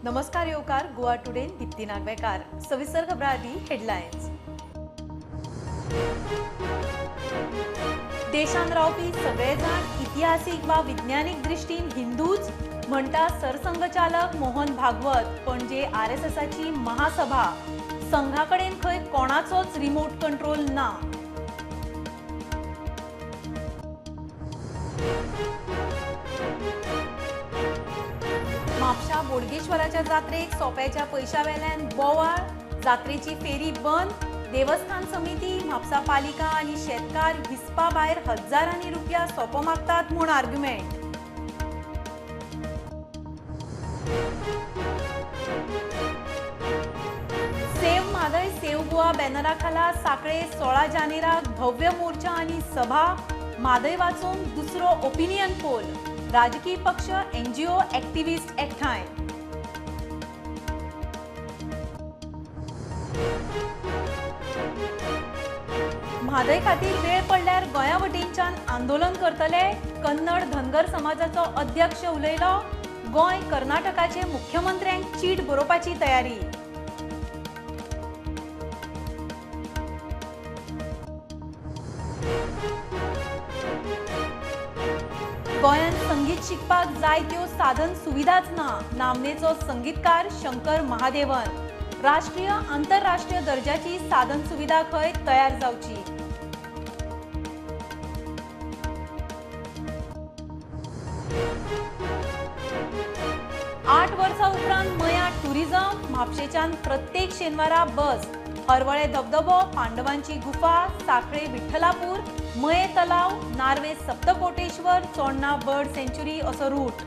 नमस्कार येवकार गोवा टुडे दीप्ती नागवेकार सविस्तर खबरां आदी हेडलायन्स। देशांत रावपी सगळे जाण इतिहासीक वा विज्ञानीक दृश्टीन हिंदूच म्हणटा सरसंघचालक मोहन भागवत। पणजे आरएसएसाची महासभा संघा कडेन खंय कोणाचोच रिमोट कंट्रोल ना। म्हापशा बोडगेश्वराच्या जात्रेक सोप्याच्या पैशावेल्यान बोवाळ, जात्रेची फेरी बंद। देवस्थान समिती, म्हापसा पालिका आणि शेतकार हिस्पा भायर हजारांनी रुपया सोपो मागतात म्हूण argument. Save Mhadei save Goa बॅनरा खाला साखळे 16 जानेराक भव्य मोर्चा आणि सभा। म्हादय वाचून दुसरो ओपिनियन पोल, राजकीय पक्ष एनजीओ एक्टिव्हिस्ट एकठांय। म्हादय खातीर वेळ पडल्यार गोंया वटेनच्यान आंदोलन करतले। कन्नड धनगर समाजाचो अध्यक्ष उलयलो। गोंय कर्नाटकाचे मुख्यमंत्र्यांक चीट बरोवपाची तयारी। गोंयांत संगीत शिकपाक जाय त्यो साधन सुविधाच ना। नामनेचो संगीतकार शंकर महादेवन। राष्ट्रीय आंतरराष्ट्रीय दर्जाची साधन सुविधा खंय तयार जावची। आठ वर्सां उपरांत मयां टुरिझम। म्हापशेच्यान प्रत्येक शेनवारा बस। हरवळे धबधबो, पांडवांची गुफा, साखळे विठ्ठलापूर, मये तलाव, नार्वे सप्तकोटेश्वर, चोडणा बर्ड सेंच्युरी असो रूट।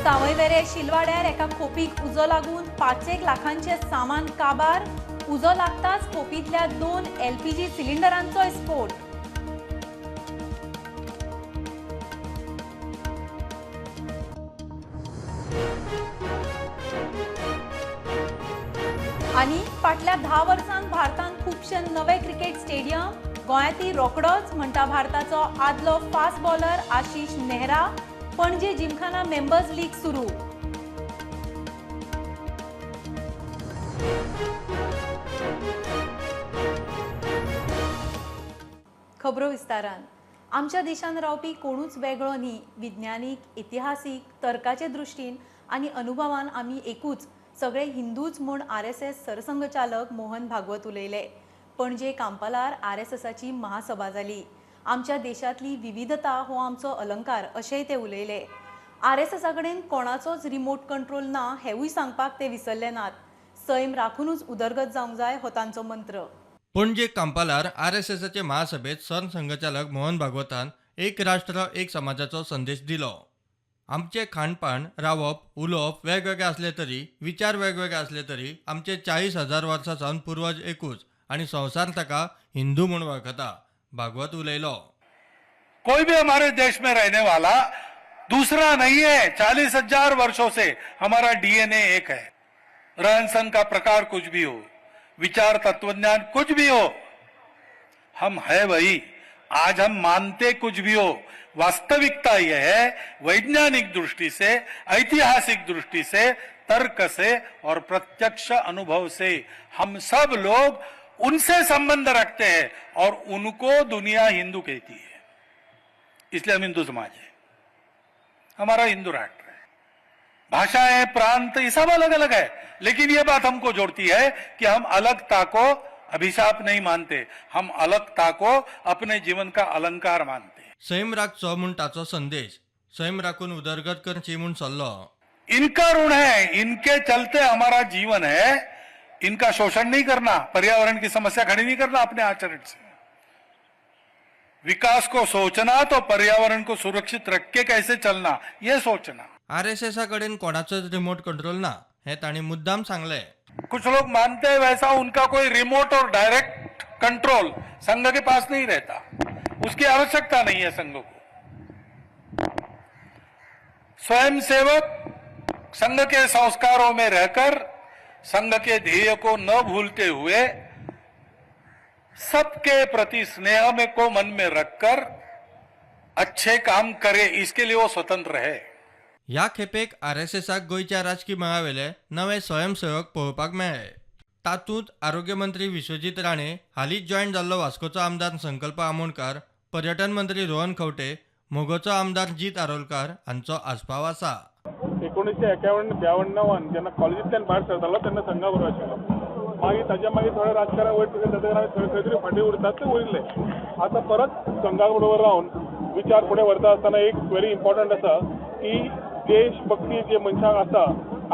सावयवेरे शिलवाड्यार एका खोपीक उजो लागून 5 लाखांचे सामान काबार। उजो लागताच खोपींतल्या 2 LPG सिलिंडरांचो स्फोट। आणि फाटल्या 10 वर्सांत भारतांत खुबशे नवे क्रिकेट स्टेडियम। गोंयांतय रोखडोच म्हणटा भारताचो आदलो फास्ट बॉलर आशीष नेहरा। पणजे जिमखाना मेंबर्स लीग सुरू। खबरो विस्तारान। आमच्या देशांत रावपी कोणूच वेगळो न्ही। विज्ञानीक, इतिहासीक, तर्काचे दृश्टीन आणि अनुभवान आमी एकूच, सगळे हिंदूच म्हूण आरएसएस सरसंघचालक मोहन भागवत उलयले। पणजे कांपालार आरएसएसाची महासभा जाली। आमच्या देशांतली विविधता हो आमचो अलंकार अशेंय ते उलयले। आरएसएसा कडेन कोणाचोच रिमोट कंट्रोल ना हेवूय सांगपाक ते विसरले नात। सैम राखूनच उदरगत जावंक जाय हो तांचो मंत्र। पणजे कांपालार आरएसएसाचे महासभेत सरसंघचालक मोहन भागवतान एक राष्ट्र एक समाजाचो संदेश दिलो। आमचे खाणपाण, रावप, उलोवप वेगवेगळे असले तरी, विचार वेगवेगळे असले तरी आमचे 40,000 वर्सां सावन पूर्वज एकूच आणि संवसार ताका हिंदू म्हणून वळखता। भागवत उलयलो। कोई भी हमारे देश में रहने वाला दूसरा नहीं है। 40,000 वर्षों से हमारा डीएनए एक है। रहन सहन का प्रकार कुछ भी हो, विचार तत्वज्ञान कुछ भी हो, हम है वही। आज हम मानते कुछ भी हो, वास्तविकता यह है वैज्ञानिक दृष्टि से, ऐतिहासिक दृष्टि से, तर्क से और प्रत्यक्ष अनुभव से हम सब लोग उनसे संबंध रखते हैं और उनको दुनिया हिंदू कहती है। इसलिए हम हिंदू समाज है, हमारा हिंदू राष्ट्र है। भाषाएं, प्रांत ये सब अलग अलग है, लेकिन ये बात हमको जोड़ती है कि हम अलगता को अभिशाप नहीं मानते, हम अलगता को अपने जीवन का अलंकार मानते। सैम राखचो म्हूण ताचो संदेश। सैम राखून उदरगत करची म्हूण सल्लो। इनका ऋण है, इनके चलते हमारा जीवन है। इनका शोषण नहीं करना, पर्यावरण की समस्या खड़ी नहीं करना अपने आचरण से। विकास को सोचना तो पर्यावरण को सुरक्षित रख के कैसे चलना ये सोचना। आरएसएसा कडेन कोणाचोच रिमोट कंट्रोल ना हे ताणी मुद्दाम सांगले। कुछ लोग मानते हैं वैसा उनका कोई रिमोट और डायरेक्ट कंट्रोल संघ के पास नहीं रहता, उसकी आवश्यकता नहीं है संघ को। स्वयंसेवक संघ के संस्कारों में रहकर, संघ के ध्येय को न भूलते हुए, सबके प्रति स्नेह में को मन में रखकर अच्छे काम करे इसके लिए वो स्वतंत्र है। ह्या खेपेक RSSक गोंयच्या राजकीय मळावेले नवे स्वयंसेवक पळोवपाक मेळ्ळे. तातूंत आरोग्य मंत्री विश्वजीत राणे हालींच जॉयन जाल्लो वास्कोचो आमदार संकल्प आमोणकार, पर्यटन मंत्री रोहन खंवटे, मोगोचो आमदार जीत आरोलकार हांचो आस्पाव आसा. 1951-52 जेन्ना कॉलेजींतल्यान भायर सरतालो तेन्ना संघा बरोबर आशिल्लो. मागीर ताच्या मागीर थोडे राजकारण वयर खंय तरी फाटीं उरतात ते उरिल्ले. आतां परत संघा बरोबर रावन विचार फुडें व्हरता आसतना एक व्हेरी इम्पॉर्टंट आसा की देशभक्ती जे मनशाक आसा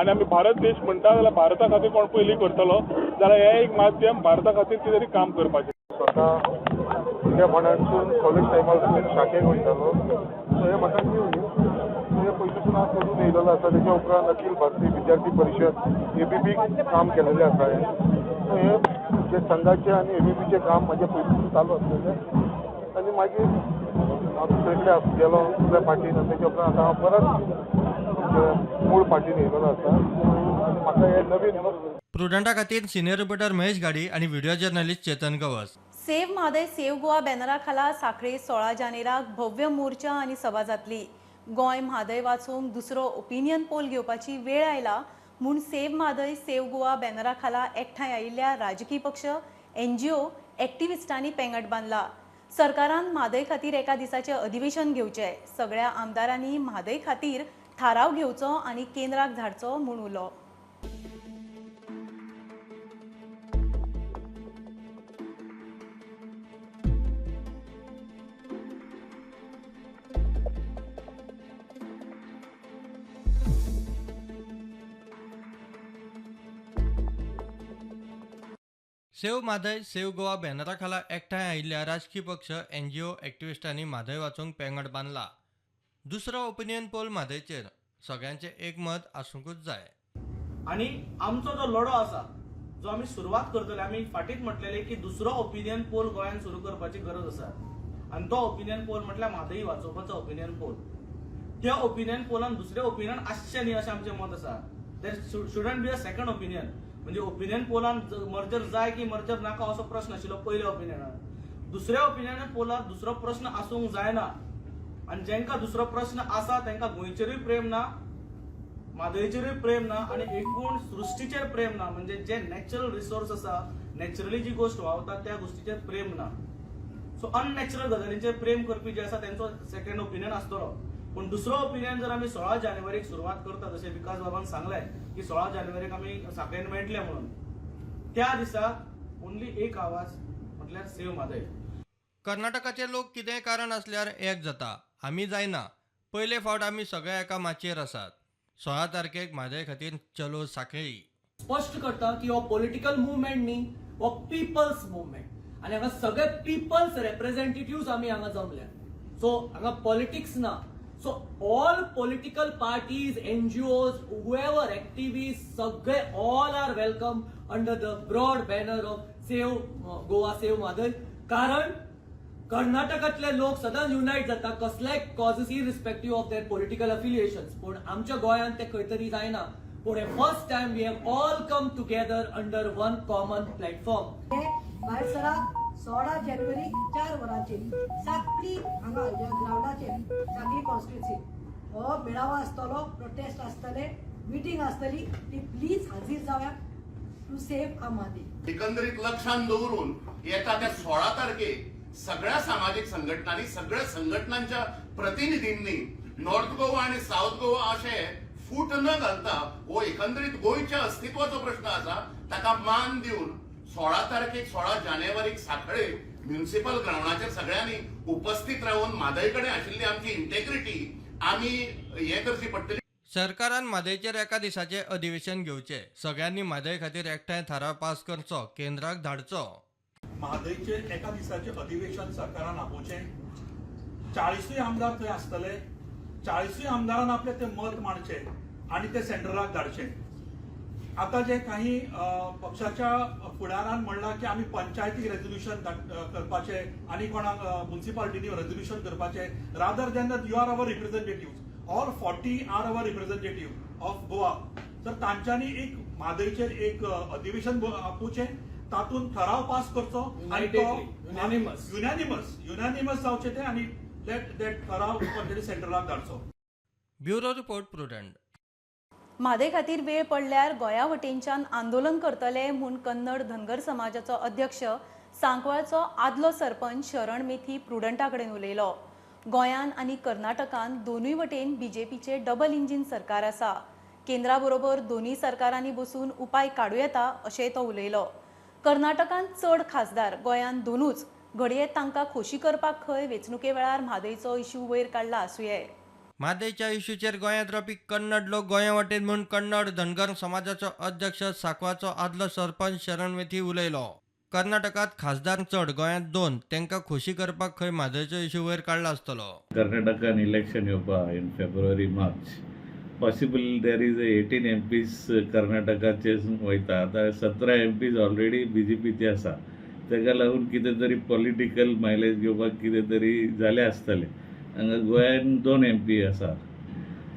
आनी आमी भारत देश म्हणटा जाल्यार भारता खातीर कोण पयलीं करतलो जाल्यार हें एक माध्यम भारता खातीर कितें तरी काम करपाचें. स्वता त्या फोंडांतसून कॉलेज टायमार शाखेक वयतालो सो हें म्हाका न्यू न्ही पयलींसून हांव करून येयलेलो आसा. तेच्या उपरांत अखिल भारतीय विद्यार्थी परिशद ABP काम केलेलें आसा हांवें. हें जे संघाचें आनी ABPचें काम म्हाजें पयलींसून चालू आसलेलें आनी मागीर हांव दुसरे कडेन गेलो दुसऱ्या पार्टीन आनी तेच्या उपरांत आतां हांव परत मूळ पार्टीन येयलेलो आसा आनी म्हाका हें नवीन प्रुडंटा खातीर सिनियर रिपोर्टर महेश गाडी आणि video journalist Chetan Gawas. Save Mhadei save Goa बॅनरा खाला सांखळे 16 जानेराक भव्य मोर्चा आणि सभा जातली. गोंय म्हादय वाचूंक दुसरो ओपिनियन पोल घेवपाची वेळ आयला म्हूण सेव्ह म्हादय सेव्ह गोवा बॅनरा खाला एकठांय आयिल्ल्या राजकीय पक्ष, NGO, एक्टिविस्टांनी पेंगट बांदला. सरकारान म्हादय खातीर एका दिसाचें अधिवेशन घेवचें, सगळ्या आमदारांनी म्हादय खातीर थाराव घेवचो आनी केंद्राक धाडचो म्हूण उलो. सेव्ह म्हादय सेव्ह गोवा बॅनरा खाला एकठांय आयिल्ल्या राजकीय पक्ष, NGO, एक्टिविस्टांनी म्हादय वाचूंक पेंगट बांदला. दुसरो ओपिनियन पोल म्हादयचेर सगळ्यांचे एकमत आसूंकूच जाय. आणि आमचो जो लढो आसा जो आमी सुरवात करतले, आमी फाटींच म्हटलेले की दुसरो ओपिनियन पोल गोंयांत सुरू करपाची गरज आसा आनी तो ओपिनियन पोल म्हटल्यार म्हादय वाचोवपाचो ओपिनियन पोल. त्या ओपिनियन पोलान दुसरें ओपिनियन आसचें न्ही अशें आमचें मत आसा. There shouldn't be a second opinion. म्हणजे ओपिनियन पोलान मर्जर जाय की मर्जर नाका असो प्रश्न आशिल्लो पयल्या ओपिनियनान. दुसऱ्या ओपिनियन पोलार दुसरो प्रश्न आसूंक जायना आनी जेंकां दुसरो प्रश्न आसा तांकां गोंयचेरूय प्रेम ना, म्हादयचेरूय प्रेम ना आनी एकूण सृश्टीचेर प्रेम ना. म्हणजे जे नॅचरल रिसोर्स आसा, नॅचरली जी गोष्ट वावता त्या गोष्टीचेर प्रेम ना. सो अननॅचरल गजालींचेर प्रेम करपी जे आसा तांचो सेकंड ओपिनियन आसतलो. पूण दुसरो ओपिनियन जर आमी 16 जानेवारीक सुरवात करता, जशें विकास बाबान सांगलें की 16 जानेवारीक आमी सांखळेन मेळटले म्हणून, त्या दिसा ओन्ली एक आवाज म्हटल्यार सेव्ह म्हादय. कर्नाटकाचे लोक कितेंय कारण असल्यार एक जाता, आमी जायना. पयले फावट आमी सगळे एका माचयेर आसात. 16 तारखेक म्हादय खातीर चलो सांखळी. स्पष्ट करता की हो पॉलिटिकल मुवमेंट न्ही, हो पिपल्स मुवमेंट आनी हांगा सगळे पिपल्स रिप्रेझेंटेटिव्ह आमी हांगा जमल्या. सो हांगा पॉलिटिक्स ना. So all political parties, NGOs, whoever activists, सगळे all are welcome under the broad banner of Save Goa, Save Mother. कारण कर्नाटकातले लोक सदांच युनाइट जाता कसल्याय causes irrespective of their political affiliations. पूण आमच्या गोंयांत ते खंय तरी जायना. पूण हे first time we have all come together under one common platform. भायर सराक 16 जानेवारी 4 वरांचेर सांखळी हांगा ह्या ग्राउंडाचेर सांखळी कॉन्स्टिट्युन्सी हो मेळावो आसतलो, प्रोटेस्ट आसतले, मिटींग आसतली. ती प्लीज हाजीर जाव्यात टू सेव्ह आम म्हादय. एकंदरीत लक्षात दवरून येता त्या 16 तारखेक सगळ्या सामाजिक संघटनांनी, सगळ्या संघटनांच्या प्रतिनिधींनी नॉर्थ गोवा आणि साऊथ गोवा अशे फूट न घालता हो एकंदरीत गोंयच्या अस्तित्वाचो प्रश्न आसा ताका मान दिवन 16 तारखेक 16 जानेवारीक सांखळे म्युनिसिपल ग्राउंडाचेर सगळ्यांनी उपस्थित राहून म्हादय कडेन आशिल्ली आमची इंटेग्रिटी आमी हे करची पडटली. सरकारान म्हादयचेर एका दिसाचे अधिवेशन घेवचे, सगळ्यांनी म्हादय खातीर एकठांय थाराव पास करचो, केंद्राक धाडचो. म्हादयचेर एका दिसाचे अधिवेशन सरकारान आपोवचें. 40 आमदार थंय आसतले. 40 आमदारान आपले ते मत मांडचे आणि ते सेंट्रलाक धाडचे. आता जे काही पक्षाच्या फुडारान म्हणला की आम्ही पंचायतीक रेझोल्युशन करपाचे आणि कोणाक म्युनिसिपालिटीनी रेझोल्युशन करपाचे, rather than that you are our representative, all 40 are our representative of Goa. तर तांच्यांनी एक म्हादयचेर एक अधिवेशन आपोवचें, तातूंत ठराव पास करचो आणि तो युनॅनिमस जावचे ते. आणि ते ठराव पद्धती सेंट्रलाक धाडचो. Bureau report Prudent. म्हादय खातीर वेळ पडल्यार गोंया वटेनच्यान आंदोलन करतले म्हूण कन्नड धनगर समाजाचो अध्यक्ष सांकवाळचो आदलो सरपंच शरण मेथी प्रुडंटा कडेन उलयलो. गोंयान आनी कर्नाटकान दोनूय वटेन बीजेपीचे डबल इंजीन सरकार आसा. केंद्रा बरोबर दोन्ही सरकारांनी बसून उपाय काडूं येता अशेंय तो उलयलो. कर्नाटकान चड खासदार गोंयान दोनूच घडये तांकां खोशी करपाक खंय वेंचणुके वेळार म्हादयचो इश्यू वयर काडला आसूंये. म्हादयच्या इश्यूचेर गोंयांत रावपी कन्नड लोक गोंया वटेन म्हूण कन्नड धनगर समाजाचो अध्यक्ष सांकवाळचो आदलो सरपंच शरण मेथी उलयलो. कर्नाटकात खासदार चड गोंयांत दोन तांकां खोशी करपाक खंय म्हादयचो इश्यू वयर काडला आसतलो. कर्नाटकान इलेक्शन येवपा in February March possible there is 18 MPs कर्नाटकाचे वयता. आतां 17 MPs ऑलरेडी BJPचे आसा. ताका लागून कितें तरी पॉलिटिकल मायलेज घेवपाक कितें तरी जालें आसतलें. हांगा गोंयान 2 MP आसा.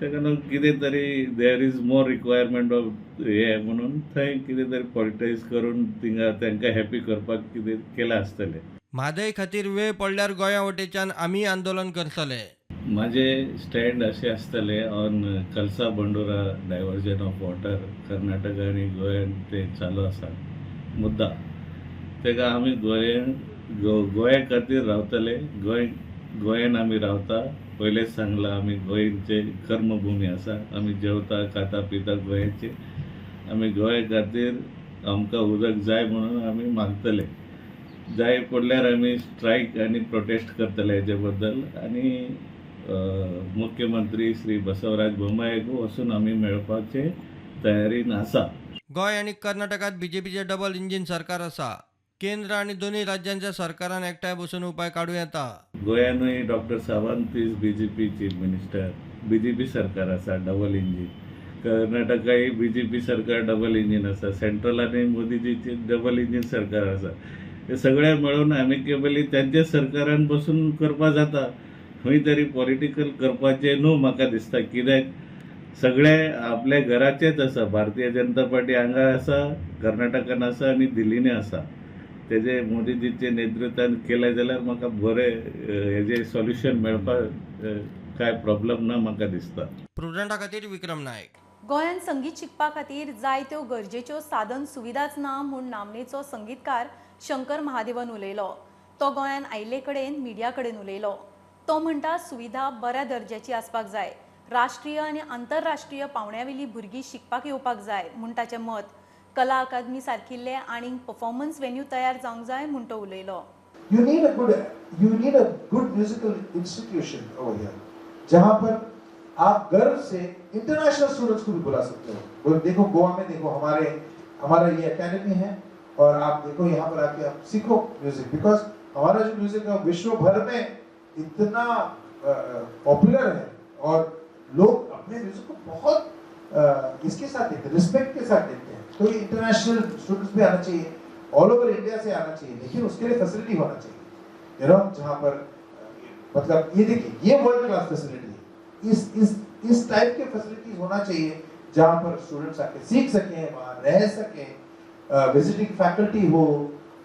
ताका लागून कितें तरी there is more requirement of हे म्हणून थंय कितें तरी पॉलिटायज करून तांकां हॅपी करपाक कितें केलें आसतलें. म्हादय खातीर वेळ पडल्यार गोंया वटेच्यान आमी आंदोलन करतले. माझे स्टँड असे आसतले ऑन कलसा बंडोरा डायवर्जन ऑफ वॉटर. कर्नाटक आणि गोंयान ते चालू आसा मुद्दा. तेका आमी गोंया खातीर रावतले. गोंयान आमी रावता. पयलेच सांगला आमी गोंयचे कर्मभूमी आसा. आमी जेवता खाता पिता गोंयाचे. आमी गोंया खातीर आमकां उदक जाय म्हणून आमी मागतले. जाय पडल्यार आमी स्ट्रायक आनी प्रोटेस्ट करतले हेजे बद्दल. आनी मुख्यमंत्री श्री बसवराज बोम्मायेक वचून आमी मेळपाचे तयारीन आसा. गोंय आणि कर्नाटकात बीजेपीचे डबल इंजीन सरकार आसा. केंद्र आणि दोन्ही राज्यांच्या सरकारान एकठांय बसून उपाय काडूं येता. गोंयानूय doctor Sawant is BJP chief minister. BJP सरकार आसा डबल इंजीन. कर्नाटकाय BJP सरकार डबल इंजीन आसा. सेंट्रलानूय मोदीजीचे डबल इंजीन सरकार आसा. हे सगळे मेळून एमिकेबली त्यांच्या सरकारान बसून करपा जाता. खंय तरी पॉलिटिकल करपाचें न्हू म्हाका दिसता. कित्याक सगळे आपल्या घराचेच आसा. भारतीय जनता पार्टी हांगा आसा, कर्नाटकान आसा आनी दिल्लीनी आसा. तेजे मोदीजीचे नेतृत्वान केले जाल्यार म्हाका बरें हेजे सोल्युशन मेळपाक कांय प्रॉब्लेम ना म्हाका दिसता. प्रुडंटा खातीर विक्रम नायक. गोंयान संगीत शिकपा खातीर जायत्यो गरजेच्यो साधन सुविधाच ना म्हूण नामनेचो संगीतकार शंकर महादेवन उलयलो. तो गोंयान आयिल्ले कडेन मिडिया कडेन उलयलो. तो म्हणटा सुविधा बऱ्या दर्ज्याची आसपाक जाय. राष्ट्रीय आनी आंतरराष्ट्रीय पावंड्यावेली भुरगीं शिकपाक येवपाक जाय म्हूण ताचें मत. कला अकादमी सारकिल्ले आनीक परफॉर्मन्स वेन्यू तयार जावंक जाय म्हूण तो उलयलो. You need a good musical institution over here, जहाँ पर आप गर्व से इंटरनेशनल स्टूडेंट्स को भी बुला सकते हो. देखो गोवा में देखो हमारा ये एकेडमी है और आप देखो यहाँ पर आके आप सीखो म्यूजिक. बिकॉज हमारा जो म्यूजिक है विश्व भर में इतना पॉपुलर है और लोग अपने म्यूजिक को बहुत इसके साथ देखते हैं, रिस्पेक्ट के साथ देखते हैं. तो ये इंटरनेशनल स्टूडेंट्स भी आना चाहिए, ऑल ओवर इंडिया से आना चाहिए. लेकिन उसके लिए फैसिलिटी होना चाहिए, यू नो, जहाँ पर मतलब ये देखिए ये वर्ल्ड क्लास फैसिलिटी है. इस टाइप के फैसिलिटीज होना चाहिए जहाँ पर स्टूडेंट्स आके सीख सकें, वहाँ रह सकें, विजिटिंग फैकल्टी हो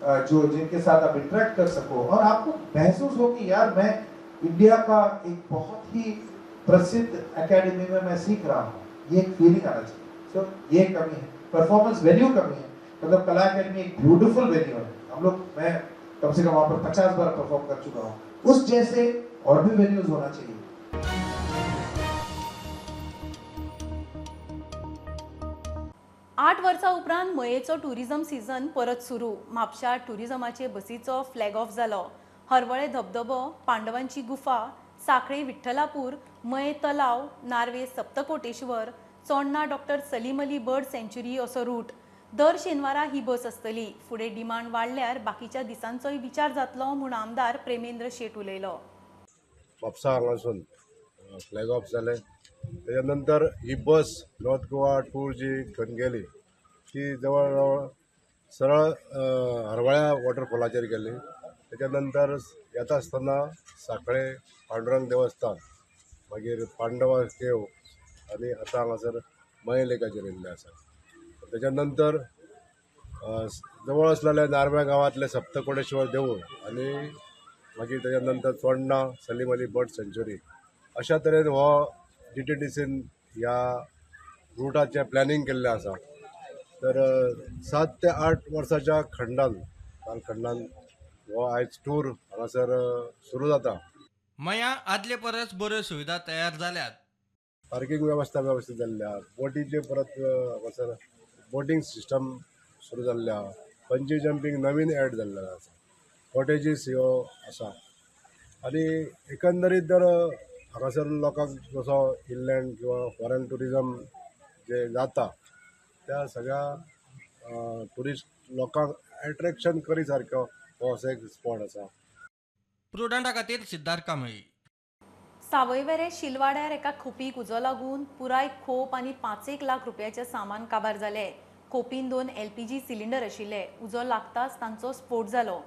जो जिनके साथ आप इंटरेक्ट कर सको और आपको महसूस हो कि यार मैं इंडिया का एक बहुत ही प्रसिद्ध एकेडमी में मैं सीख रहा हूँ. ये एक फीलिंग आना चाहिए. सो ये कमी है. परफॉर्मेंस वेन्यू कमी है. मतलब कला अकेडमी एक ब्यूटीफुल वेन्यू है. हम लोग मैं कम से कम वहाँ पर 50 बार परफॉर्म कर चुका हूँ. उस जैसे और भी वेन्यूज होना चाहिए. 8 वर्सां उपरांत मयेचो टुरिझम सीझन परत सुरू. म्हापशा टुरिझमाचे बसीचो फ्लॅग ऑफ जालो. हरवळे धबधबो, पांडवांची गुफा, साखळे विठ्ठलापूर, मये तलाव, नार्वे सप्तकोटेश्वर, चोडणा डॉक्टर सलीम अली बर्ड सँच्युरी असो रूट. दर शेनवारा ही बस आसतली. फुडें डिमांड वाडल्यार बाकीच्या दिसांचोय विचार जातलो म्हूण आमदार प्रेमेंद्र शेट उलयलो. म्हापसा हांगासून फ्लॅग ऑफ जालें. तेच्या नंतर ही बस नॉर्थ गोवा टूर जी घेवन गेली ती जवळ जवळ सरळ हरवळ्या वॉटरफॉलाचेर गेली. तेच्या नंतर येता आसतना साखळे पांडुरंग देवस्थान, मागीर पांडवा केव आनी आतां हांगासर मये लेकाचेर येयल्ले आसा. तेच्या नंतर जवळ आसलेले नार्व्या गांवांतले सप्तकोटेश्वर देवूळ आनी मागीर तेज्या नंतर चोडणा सलीम अली बर्ड सँच्युरी अशा तरेन हो DTDCन ह्या रुटाचें प्लॅनिंग केल्लें आसा. तर 7 ते 8 वर्साच्या कालखंडान हो आयज टूर हांगासर सुरू जाता. मया आदले परस बऱ्यो सुविधा तयार जाल्यात. पार्किंग वेवस्था वेवस्थीत जाल्ल्या, बोटीचे परत हांगासर बोटींग सिस्टम सुरू जाल्ल्या, पंजी जंपींग नवीन ॲड जाल्लें आसा, कॉटेजीस ह्यो आसा आनी एकंदरीत जर हांगासर लोकांक जसो इनलँड किंवा फॉरेन टुरिजम जे जाता त्या सगळ्या टुरिस्ट लोकांक एट्रॅक्शन करी सारको हो असो एक स्पॉट आसा. प्रुडंटा खातीर सिद्धार्थ कांबळी. सावयवेरें शिलवाड्यार एका खोपीक उजो लागून पुराय खोप आनी 5 लाख रुपयाचें सामान काबार जालें. खोपीन 2 LPG सिलिंडर आशिल्ले. उजो लागताच तांचो स्फोट जालो.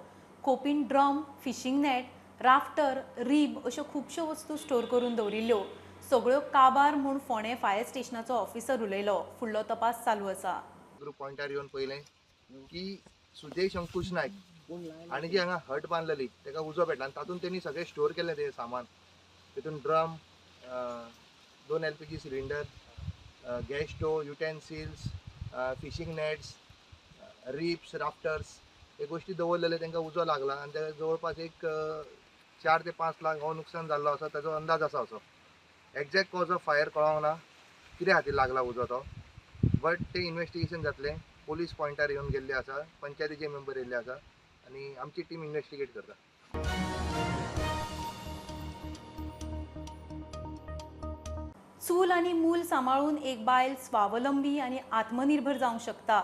खोपीन drum, fishing net, rafter, rib अश्यो खुबश्यो वस्तू स्टोर करून दवरिल्ल्यो. सगळ्यो काबार म्हूण फोंडे फायर स्टेशनाचो ऑफिसर उलयलो. फुडलो तपास चालू आसा. पॉयंटार येवन पळयलें की सुदेश अंकुश नायक आनी जी हांगा हट बांदलेली तेका उजो पेटला आनी तातूंत तेणी सगळें स्टोर केल्लें तें सामान. तितून drum, 2 LPG cylinder, gas stove, utensils, fishing nets, रिप्स, राफ्टर्स हे गोश्टी दवरलेले. तांकां उजो लागला आनी ते जवळपास एक 4 ते 5 लाख हो नुकसान जाल्लो आसा ताचो अंदाज आसा असो. एक्झॅक्ट कॉज ऑफ फायर कळोंक ना कित्या खातीर लागला उजो तो, बट ते इन्वेस्टिगेशन जातलें. पोलीस पॉयंटार येवन गेल्ले आसा, पंचायतीचे मेंबर येयल्ले आसा आनी आमची टीम इन्वेस्टिगेट करता. चूल आनी मूल सांबाळून एक बायल स्वावलंबी आनी आत्मनिर्भर जावंक शकता.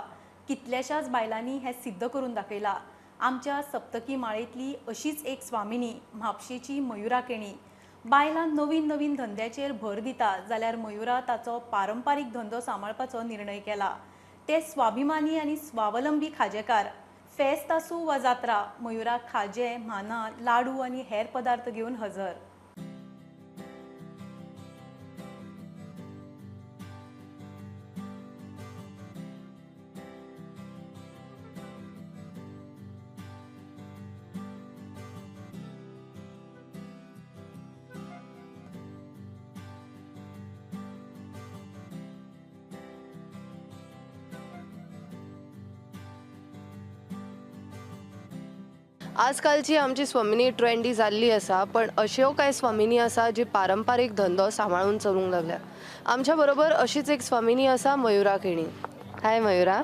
कितल्याशाच बायलांनी हें सिद्ध करून दाखयलां. आमच्या सप्तकी माळेंतली अशीच एक स्वामिनी म्हापशेची मयुरा केणी. बायलां नवीन नवीन धंद्याचेर भर दिता जाल्यार मयुरा ताचो पारंपारीक धंदो सांबाळपाचो निर्णय केला. ते स्वाभिमानी आनी स्वावलंबी खाजेकार. फेस्त आसूं वा जात्रा, मयुरा खाजें, म्हानां, लाडू आनी हेर पदार्थ घेवन हजर. आजकालची आमची स्वामिनी ट्रेंडी जाल्ली आसा, पण अश्यो कांय स्वामिनी आसा जी पारंपारीक धंदो सांबाळून चलूंक लागल्या. आमच्या बरोबर अशीच एक स्वामिनी आसा, मयुरा केणी. हाय मयुरा.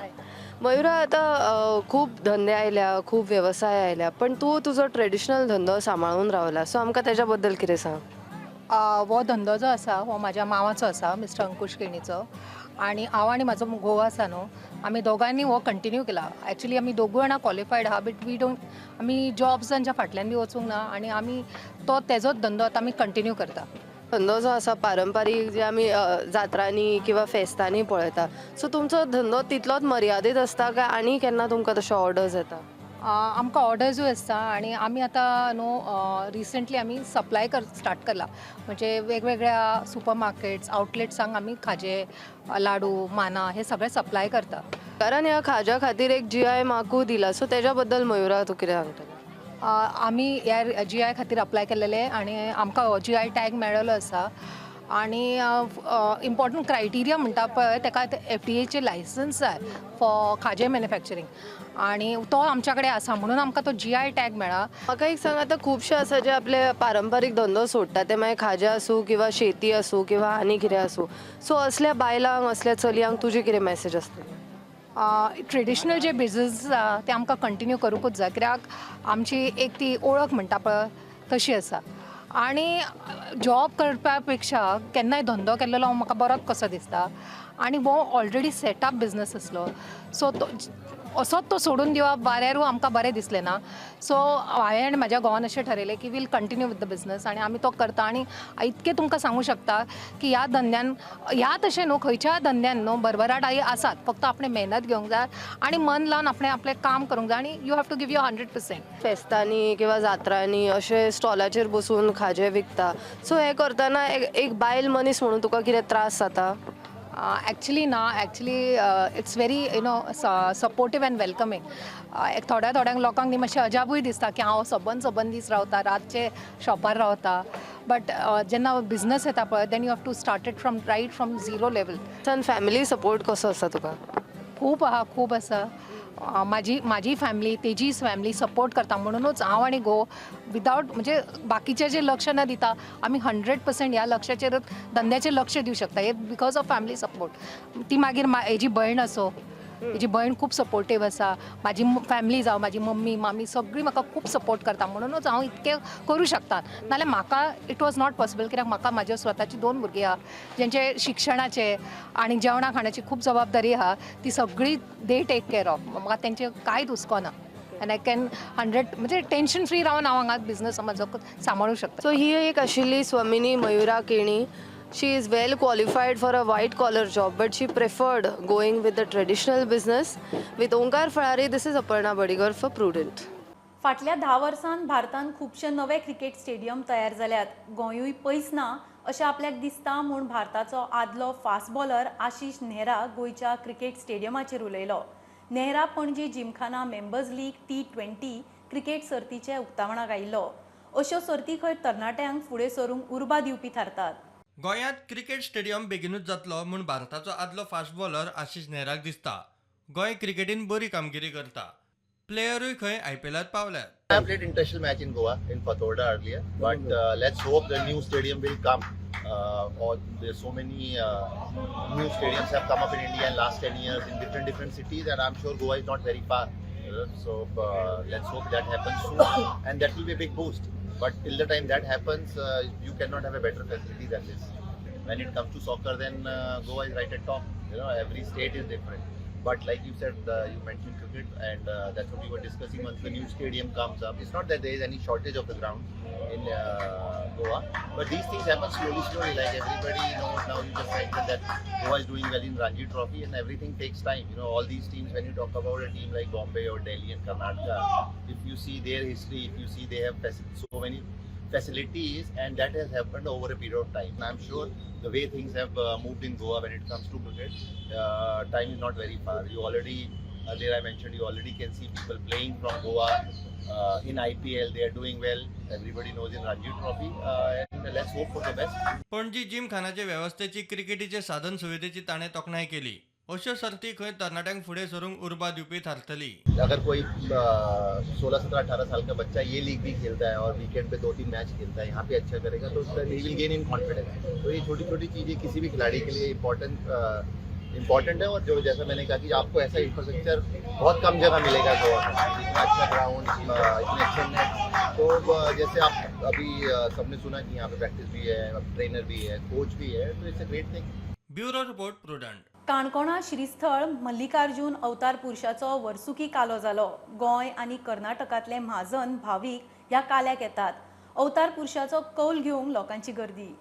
मयुरा, आतां खूब धंदे आयल्या, खूब वेवसाय आयल्या, पण तूं तुजो ट्रेडिशनल धंदो सांबाळून रावला. सो आमकां तेज्या बद्दल कितें सांग. हो धंदो जो आसा हो म्हाज्या मांवाचो आसा, मिस्टर अंकुश केणीचो. आणि हांव आनी म्हाजो घोव आसा न्हू, आमी दोगांनी हो कंटिन्यू केला. एक्चुली आमी दोगूय जाणां क्वॉलिफायड आहा, बट वी डोंट, आमी जॉब्सांच्या फाटल्यान बी वचूंक ना आनी आमी तेजोच धंदो आतां आमी कंटिन्यू करता. धंदो जो आसा पारंपारीक जे आमी जात्रांनी किंवा फेस्तांनी पळयता, सो तुमचो धंदो तितलोच मर्यादीत आसता काय आनी केन्ना तुमकां तशो ऑर्डर्स येता? आमकां ऑर्डर्सूय आसता आनी आमी आतां न्हू रिसंटली आमी सप्लाय स्टार्ट केला. म्हणजे वेगवेगळ्या सुपर मार्केट्स, आउटलेट्सांक आमी खाजे, लाडू, माना हे सगळे सप्लाय करता. कारण ह्या खाज्या खातीर एक GI मार्कूय दिला, सो तेज्या बद्दल मयुरा तूं कितें सांगता? आमी ह्या GI खातीर अप्लाय केलेले आनी आमकां GI टॅग मेळिल्लो आसा. आनी इम्पॉर्टंट क्रायटेरिया म्हणटा पळय तेका FDA लायसन्स जाय फॉर खाजें मॅन्युफॅक्चरींग आनी तो आमच्या कडेन आसा म्हणून आमकां तो GI टॅग मेळ्ळा. म्हाका एक सांग, आतां खुबशे आसा जे आपले पारंपारीक धंदो सोडटा, ते मागीर खाजें आसूं किंवा शेती आसूं किंवा आनी कितें आसूं, सो असल्या बायलांक, असल्या चलयांक तुजी कितें मॅसेज आसतली? ट्रेडिशनल जे बिझनस आसा ते आमकां कंटिन्यू करूंकूच जाय, कित्याक आमची एक ती ओळख म्हणटा पळय तशी आसा. आनी जॉब करपा पेक्षा केन्नाय धंदो केल्लो म्हाका बरोच कसो दिसता. आनी हो ऑलरेडी सेटअप बिझनस आसलो, सो तो असोच तो सोडून दिवप वाऱ्यारूय आमकां बरें दिसलें ना. सो हांवें आनी म्हाज्या घोवान अशें ठरयलें की we'll continue with the business आनी आमी तो करता. आनी इतकें तुमकां सांगूं शकता की ह्या धंद्यान, ह्या तशें न्हू खंयच्या धंद्यान न्हू भरभराटाय आसात, फक्त आपणें मेहनत घेवंक जाय आनी मन लावन आपलें काम करूंक जाय आनी you have to give you 100%. फेस्तांनी किंवा जात्रांनी अशे स्टॉलाचेर बसून खाजें विकता, सो हें करतना एक बायल मनीस म्हणून तुका कितें त्रास जाता? Actually it's very supportive and welcoming. एक थोड्यांक लोकांक न्ही मातशें अजापूय दिसता की हांव सबंद दीस रावता, रातचे शॉपार रावता. बट जेन्ना बिझनस येता पळय then you have to start it from zero level. Family support कसो आसा तुका? खूब आसा. माझी फॅमिली तेजीच फॅमिली सपोर्ट करता म्हणूनच हांव आनी गो विदाउट म्हणजे बाकीचे जे लक्ष न दिता आमी 100% ह्या लक्षाचेर धंद्याचेर लक्ष दिवं शकता. हे बिकॉज ऑफ फॅमिली सपोर्ट. ती मागीर हेजी भयण असो, हेजी भयण खूब सपोर्टीव आसा. म्हाजी फॅमिली जावं म्हाजी मम्मी मामी सगळीं म्हाका खूब सपोर्ट करता म्हणूनच हांव इतकें करूं शकता. नाल्यार म्हाका इट वॉज नॉट पॉसिबल कित्याक म्हाका म्हाज्या स्वताची 2 भुरगीं आहा जेंचे शिक्षणाचे आनी जेवणा खाणाची खूब जबाबदारी आहा. ती सगळी दे टेक केअर ऑफ. म्हाका तेंचे कांयच हुस्को ना. एंड आय कॅन 100 म्हणजे टेन्शन फ्री रावन हांव हांगा बिझनस म्हाजो सांबाळूं शकता. सो ही एक आशिल्ली स्वमिनी Mayura Keni. She is well qualified for a white collar job, but she preferred going with the traditional business. With Onkar Falare, this is Aparna Badigar for Prudent. फाटल्या 10 वर्सांत भारतान खुबशे नवे क्रिकेट स्टेडियम तयार जाल्यात. गोंयूय पयस ना अशें आपल्याक दिसता म्हूण भारताचो आदलो फास्ट बॉलर आशीष नेहरा गोंयच्या क्रिकेट स्टेडियमाचेर उलयलो. Nehra Panaji gymkhana members league T20 cricket सर्तीचे उक्तावणाक आयिल्लो. अश्यो सर्ती खंय तरणाट्यांक फुडें सरूंक उर्बा दिवपी थारतात. गोंयांत क्रिकेट स्टेडियम बेगीनूच जातलो म्हूण भारताचो आदलो फास्ट बॉलर आशीष नेहराक दिसता. गोंय क्रिकेटीन बरी कामगिरी करता. प्लेयरूय खंय IPLात पावल्यात. I played international match in Goa, in Fatorda earlier, but let's hope the new stadium will come. Or there's so many new stadiums have come up in India in last 10 years in different cities, and I'm sure Goa is not very far. So let's hope that happens soon, and that will be a big boost. But till the time that happens, you cannot have a better facility than this. When it comes to soccer, then Goa is right at top. Every state is different. But like you said, you mentioned cricket, and that's what we were discussing. Once the new stadium comes up, it's not that there is any shortage of the ground in Goa, but these things happen slowly. Like everybody knows now, you just mentioned that Goa is doing well in Ranji Trophy, and everything takes time. All these teams, when you talk about a team like Bombay or Delhi and Karnataka, if you see their history, if you see they have so many facilities, and that has happened over a period of time. And I'm sure the way things have moved in Goa when it comes to cricket, time is not very far. You already, there I mentioned, you already can see people playing from Goa in IPL. They are doing well. Everybody knows in Ranji Trophy, and let's hope for the best. Panaji जिमखानाचे व्यवस्थेची क्रिकेटीचे साधन सुविधेची ताणें तोखणाय केली. अश्यो सर्ती खंय तरणाट्यांक फुडें सरूंक उर्बा दिवपी थारतली. अगर कोई 16, 17, 18 साल का बच्चा ये लीग भी खेलता है और वीकेंड पे 2-3 मैच खेलता है, यहाँ पे अच्छा करेगा तो उसका he will gain in confidence. तो ये छोटी छोटी चीज़ें किसी भी खिलाड़ी के लिए इम्पोर्टेंट है. और जो जैसा मैंने कहा कि आपको ऐसा इंफ्रास्ट्रक्चर बहुत कम जगह मिलेगा गोवा में. इतना अच्छा ग्राउंड, इतने अच्छे नेट. तो जैसे आप अभी सबने सुना कि यहाँ पे प्रैक्टिस भी है, ट्रेनर भी है, कोच भी है, तो it's a great thing. Bureau report prudent. काणकोणा श्रीस्थळ मल्लिकार्जुन अवतार पुरुषाचो वर्सुकी कालो जालो. गोंय आनी कर्नाटकांतले म्हाजन भावीक ह्या काल्याक येतात. अवतार पुरुषाचो कौल घेवंक लोकांची गर्दी.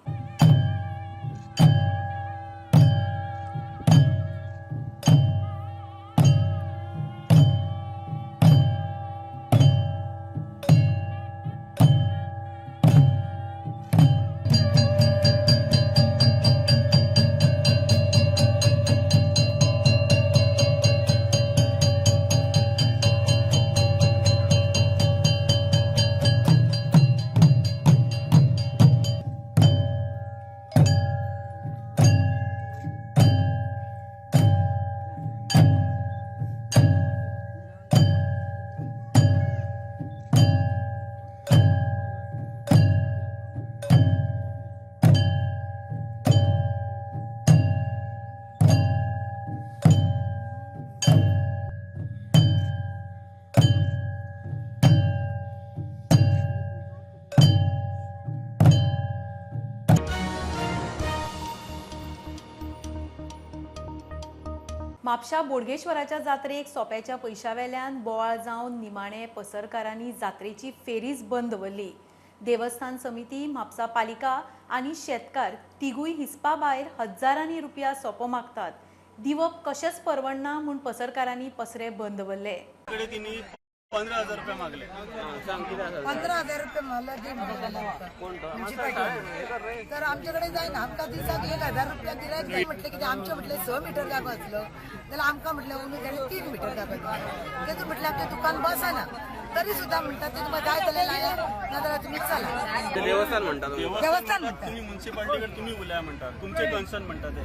म्हापशा बोडगेश्वराच्या जात्रेक सोप्याच्या पयशावेल्यान बोवाळ जावन निमाणे पसरकारांनी जात्रेची फेरीच बंद दवरली. देवस्थान समिती, म्हापसा पालिका आनी शेतकार तिगूय हिसपा भायर हजारांनी रुपया सोपो मागतात. दिवप कशेंच परवडना म्हूण पसरकारांनी पसरे बंद दवरले. 15,000 रुपये मागले. 15,000 रुपये मला जे म्युन्सिपाल्टी तर आमच्याकडे जाईन आमका दिसाक 1,000 रुपया गिरायक जाय म्हटले की आमचे म्हटले 6 मीटर जागो असलो जाल्यार आमकां म्हटलं उमेद 3 मीटर जागो तेतून म्हटलं आमचें दुकान बसना तरी सुद्धा म्हणतात ते तुम्हाला जाय जाल्यार लाया नाजाल्यार तुमी चला. देवस्थान म्हणतात. देवस्थान म्हणतात. तुम्ही म्युन्सिपाल्टीकडे तुम्ही उलया म्हणतात, तुमचे कन्सर्न म्हणतात ते.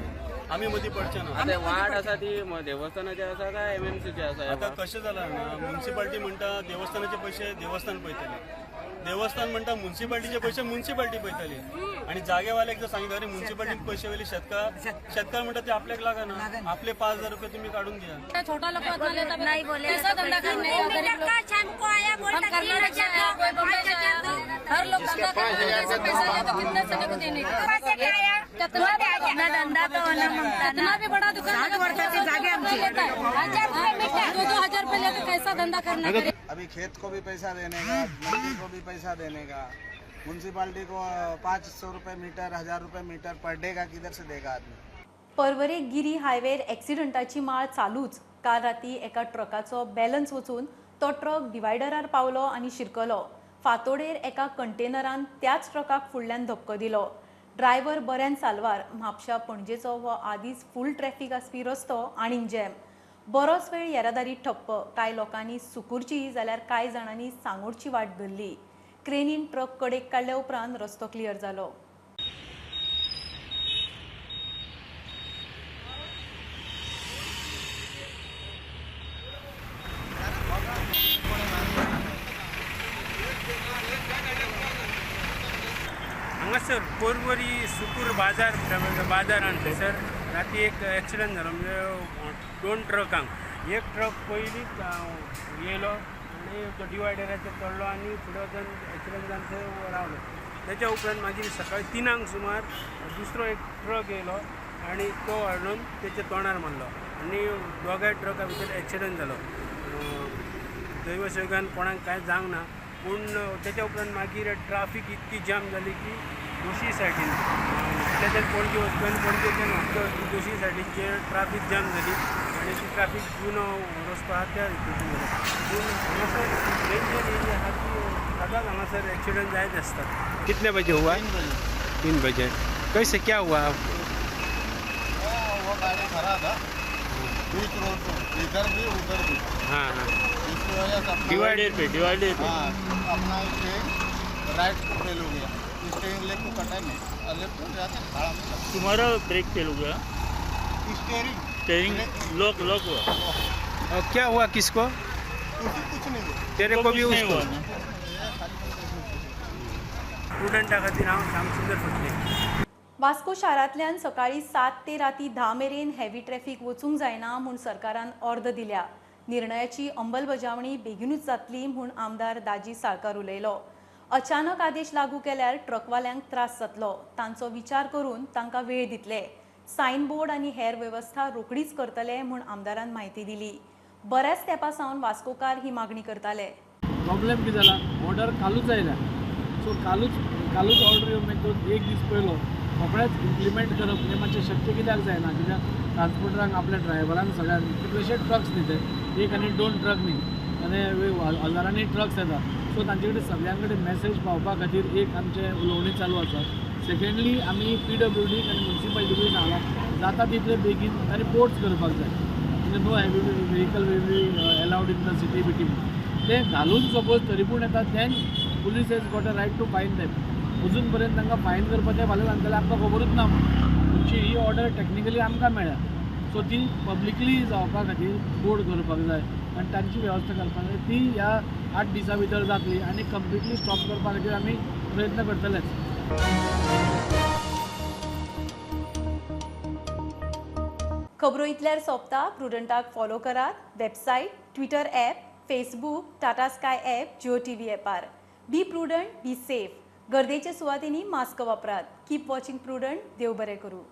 आम्ही मध्ये पडचे ना. वार्ड आसा ती देवस्थानाचे आसा काय MMCचे आसा? आता कशें जालां ना, म्युन्सिपाल्टी म्हणटा देवस्थानाचे पैसे देवस्थान पळयतले, देवस्थान म्हणटा म्युन्सिपाल्टीचे पैसे म्युन्सिपाल्टी पळयतली आणि जागेवाल्याक जर सांगितलं अरे म्युन्सिपाल्टीन पैसे वयले शेतकार म्हणटा ते आपल्याक लागना, आपले 5,000 रुपये तुम्ही काढून घ्या. छोटा लोग नहीं बोले कैसा धंधा करने का गरीब लोग हम कर्नाटक से हर लोग धंधा करने से पैसा ले तो कितने सने को देने का धंधा तो होना मांगता ना भी बड़ा दुकान 7 वर्षाची जागे आमची 2,000 रुपये लेकर कैसा धंधा करना है? अभी खेत को भी पैसा देने का, मंदिर को भी पैसा देने का, म्यूनसिपालिटी को 500 रुपये मीटर, 1,000 रुपये मीटर पर डे का किधर से देगा आदमी? पर्वरे गिरी हायवेर एक्सिडंटाची माळ चालूच. काल राती एका ट्रकाचो बॅलन्स वचून तो ट्रक डिवायडरार पावलो आनी शिरकलो. फातोडेर एका कंटेनरान त्याच ट्रकाक फुडल्यान धक्को दिलो. ड्रायव्हर बऱ्यान साल्वार. म्हापशा पणजेचो हो आदींच फूल ट्रॅफिक आसपी रस्तो आनीक जॅम. बरोच वेळ येरादारी ठप्प. कांय लोकांनी सुकूरची जाल्यार कांय जाणांनी सांगोडची वाट धरली. क्रेनीन ट्रक कडेक काडल्या उपरांत रस्तो क्लियर जालो. हांगासर पोरबोरी सुकूर बाजारांत थंयसर राती एक एक्सिडंट जालो. म्हणजे 2 ट्रकांक एक ट्रक पयलींच येयलो आनी तो डिवायडराचेर चडलो आनी फुडें वचून एक्सिडंट जावन थंय रावलो. त्याच्या उपरांत मागीर सकाळी 3 सुमार दुसरो एक ट्रक येयलो आनी तो हाडून तेच्या तोंडार मारलो आनी दोगांय ट्रका भितर एक्सिडंट जालो. दैवसयोगान कोणाक कांय जावंक ना. पूण तेच्या उपरांत मागीर ट्राफीक इतकी जाम जाली की दोशी सायडीन तेच्यात पणजे वचपी आनी पणजेच्यान वचपी दोशी सायडींचेर ट्राफीक जाम जाली आनी ती ट्राफीक जुनो रस्तो आहा त्या हितून जालो. पूण हांगासर डेंजर एरिया आहा ती सदांच हांगासर एक्सिडंट जायत आसतात. कितने बजे हुआ? 3 बजे. कैसे क्या हुआ? वो गाड़ी खड़ा था बीच रोड पे, इधर भी उधर भी. हाँ हाँ इसकी वजह से डिवाइडर पे हाँ अपना स्टेरिंग राइट को फेल हो गया. स्टेरिंग लेफ्ट को कटा नहीं, लेफ्ट को जाते खड़ा में तुम्हारा ब्रेक फेल हो गया? स्टेरिंग लॉक हुआ. क्या हुआ किसको? कुछ नहीं हुआ. तेरे को भी उसको? स्टुडंटा खातीर हांव श्यामसुंदर फटले. वास्को शारांतल्यान सकाळी 7 ते राती 10 मेरेन हेवी ट्रॅफिक वचूंक जायना म्हूण सरकारान ऑर्डर दिल्या. निर्णयाची अंमलबजावणी बेगीनूच जातली म्हूण आमदार दाजी साळकार उलयलो. अचानक आदेश लागू केल्यार ट्रकवाल्यांक त्रास जातलो. तांचो विचार करून तांकां वेळ दितले. सायनबोर्ड आनी हेर वेवस्था रोखडीच करतले म्हूण आमदारान म्हायती दिली. बऱ्याच तेंपा सावन वास्कोकार ही मागणी करताले. प्रॉब्लेम कितें जाला ऑर्डर कालूच आयल्या. सो कालूच ऑर्डर येवन मागीर 1 दीस पयलो रोखडेंच इम्प्लिमेंट करप हें मातशें शक्य कित्याक जायना. कित्याक ट्रान्सपोर्टरांक आपल्या ड्रायव्हरांक सगळ्यांक कितलेशे ट्रक्स न्ही ते 1 आनी 2 ट्रक न्ही आनी हजारांनी ट्रक्स येतात. सो तांचे कडेन सगळ्यां कडेन मेसेज पावपा खातीर एक आमचें उलोवणी चालू आसा. सेकेंडली आमी PWD आनी म्युन्सिपाल्टी बी सांगलां जाता तितले बेगीन रिपोर्ट्स करपाक जाय. म्हणजे no heavy vehicle will be allowed in the city बिटी ते घालून सपोज तरी पूण येता then police has got a right to fine them. अजून पर्यंत तांकां फायन करपाचें फाल्यां सांगतलें आमकां खबरूच ना. तुमची ही ऑर्डर टेक्निकली आमकां मेळ्ळ्या. सो ती पब्लिकली जावपा खातीर बोर्ड करपाक जाय आनी तांची वेवस्था करपाक जाय. ती ह्या 8 दिसां भितर जातली आनी कंप्लिटली स्टॉप करपा खातीर आमी प्रयत्न करतलेच. खबरो इतल्यार सोंपता. प्रुडंटाक फॉलो करात. Website, Twitter app, Facebook, Tata sky app, Jio TV ॲपार. Be Prudent, be safe. गर्देच्या सुवातींनी मास्क वापरात. Keep watching prudent. देव बरें करूं.